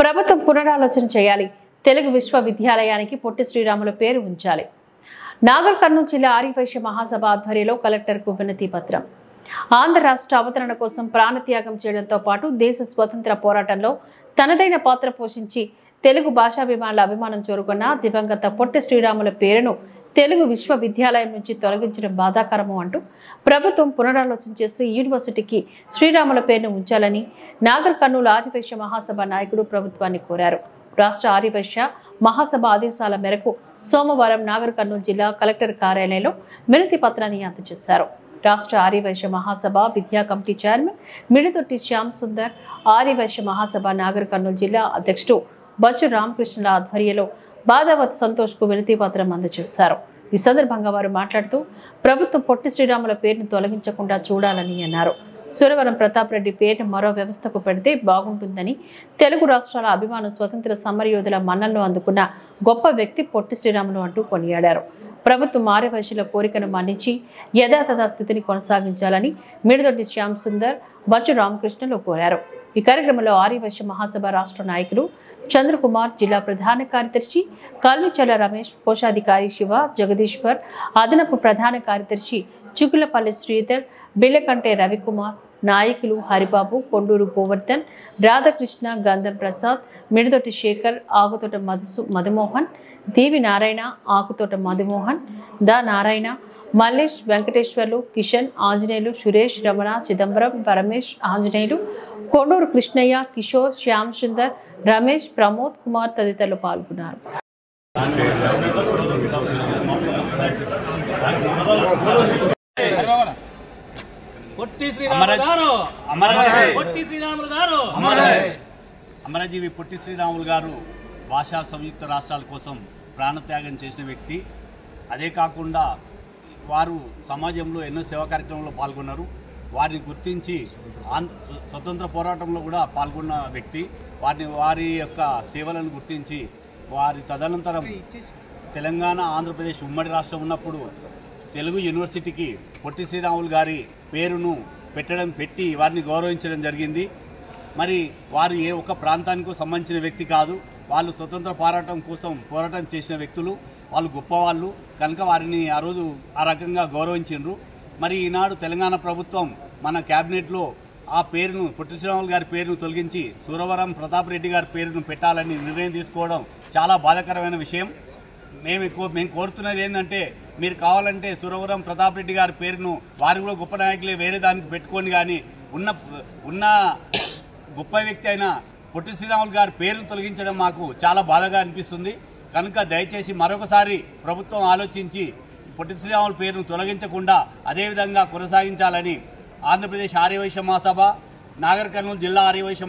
ప్రభుత్వం పునరాలోచన చేయాలి. తెలుగు విశ్వవిద్యాలయానికి పొట్టి శ్రీరాములు పేరు ఉంచాలి. నాగర్ కర్నూలు జిల్లా ఆర్యవైశ్య మహాసభ ఆధ్వర్యంలో కలెక్టర్కు వినతి పత్రం. ఆంధ్ర రాష్ట్ర అవతరణ కోసం ప్రాణత్యాగం చేయడంతో పాటు దేశ స్వతంత్ర పోరాటంలో తనదైన పాత్ర పోషించి తెలుగు భాషాభిమానుల అభిమానం చూరుకున్న దివంగత పొట్టి శ్రీరాముల పేరును తెలుగు విశ్వవిద్యాలయం నుంచి తొలగించడం బాధాకరము అంటూ ప్రభుత్వం పునరాలోచన చేసి యూనివర్సిటీకి శ్రీరాముల పేరును ఉంచాలని నాగర్ కర్నూలు ఆర్యవైశ్య మహాసభ నాయకుడు ప్రభుత్వాన్ని కోరారు. రాష్ట్ర ఆర్యవైశ్య మహాసభ ఆదేశాల మేరకు సోమవారం నాగర్ కర్నూలు జిల్లా కలెక్టర్ కార్యాలయంలో వినతి పత్రాన్ని అందజేశారు. రాష్ట్ర ఆర్యవైశ్య మహాసభ విద్యా కమిటీ చైర్మన్ మిడితొట్టి శ్యామ్ సుందర్, ఆర్యవైశ్య మహాసభ నాగర్ కర్నూలు జిల్లా అధ్యక్షుడు బచ్చు రామకృష్ణుల ఆధ్వర్యంలో బాదావత్ సంతోష్ కు వినతి పత్రం అందజేశారు. ఈ సందర్భంగా వారు మాట్లాడుతూ ప్రభుత్వం పొట్టి శ్రీరాముల పేరును తొలగించకుండా చూడాలని అన్నారు. సురవరం ప్రతాప్ రెడ్డి పేరును మరో వ్యవస్థకు పెడితే బాగుంటుందని, తెలుగు రాష్ట్రాల అభిమాన స్వతంత్ర సమరయోధుల మన్నలను అందుకున్న గొప్ప వ్యక్తి పొట్టి శ్రీరాములు అంటూ కొనియాడారు. ప్రభుత్వం ఆర్యవైశ్యుల కోరికను మన్నించి యథాతథ స్థితిని కొనసాగించాలని మిడిదొడ్డి శ్యామ్ సుందర్, బచ్చు రామకృష్ణులు కోరారు. ఈ కార్యక్రమంలో ఆర్యవైశ్య మహాసభ రాష్ట్ర నాయకులు చంద్రకుమార్, జిల్లా ప్రధాన కార్యదర్శి కల్మిచల రమేష్, కోశాధికారి శివ, జగదీశ్వర్, అదనపు ప్రధాన కార్యదర్శి చిగులపల్లి శ్రీధర్, బిల్లకంటే రవికుమార్, నాయకులు హరిబాబు, కొండూరు గోవర్ధన్, రాధాకృష్ణ, గంధం ప్రసాద్, మిడిదొట్టి శేఖర్, ఆకుతోట మధుమోహన్, దేవి నారాయణ, ఆకుతోట మధుమోహన్, దా నారాయణ, మల్లేష్, వెంకటేశ్వర్లు, కిషన్, ఆంజనేయులు, సురేష్, రమణ, చిదంబరం, పరమేష్, ఆంజనేయులు, కొండూరు కృష్ణయ్య, కిషోర్, శ్యామ్ సుందర్, రమేష్, ప్రమోద్ కుమార్ తదితరులు పాల్గొన్నారు. అమరజీవి పొట్టి శ్రీరాములు గారు భాషా సంయుక్త రాష్ట్రాల కోసం ప్రాణత్యాగం చేసిన వ్యక్తి. అదే కాకుండా వారు సమాజంలో ఎన్నో సేవా కార్యక్రమంలో పాల్గొన్నారు. వారిని గుర్తించి స్వతంత్ర పోరాటంలో కూడా పాల్గొన్న వ్యక్తి. వారి యొక్క సేవలను గుర్తించి వారి తదనంతరం తెలంగాణ, ఆంధ్రప్రదేశ్ ఉమ్మడి రాష్ట్రం ఉన్నప్పుడు తెలుగు యూనివర్సిటీకి పొట్టి శ్రీరాములు గారి పేరును పెట్టి వారిని గౌరవించడం జరిగింది. మరి వారు ఏ ఒక్క ప్రాంతానికి సంబంధించిన వ్యక్తి కాదు. వాళ్ళు స్వతంత్ర పోరాటం చేసిన వ్యక్తులు. వాళ్ళు గొప్పవాళ్ళు కనుక వారిని ఆ రోజు ఆ రకంగా గౌరవించారు. మరి ఈనాడు తెలంగాణ ప్రభుత్వం మన క్యాబినెట్లో ఆ పేరును పొట్టి శ్రీరాములు గారి పేరును తొలగించి సురవరం ప్రతాప్ రెడ్డి గారి పేరును పెట్టాలని నిర్ణయం తీసుకోవడం చాలా బాధాకరమైన విషయం. మేము కోరుతున్నది ఏంటంటే, మీరు కావాలంటే సురవరం ప్రతాప్ రెడ్డి గారి పేరును వారు కూడా గొప్ప నాయకులే వేరే దానికి పెట్టుకొని, కానీ ఉన్న గొప్ప వ్యక్తి అయిన పొట్టి శ్రీరాములు గారి పేరును తొలగించడం మాకు చాలా బాధగా అనిపిస్తుంది. కనుక దయచేసి మరొకసారి ప్రభుత్వం ఆలోచించి పొట్టి శ్రీరాములు పేరును తొలగించకుండా అదేవిధంగా కొనసాగించాలని ఆంధ్రప్రదేశ్ ఆర్యవైశ్య మహాసభ, నాగర్ కర్నూలు జిల్లా ఆర్యవైశ్య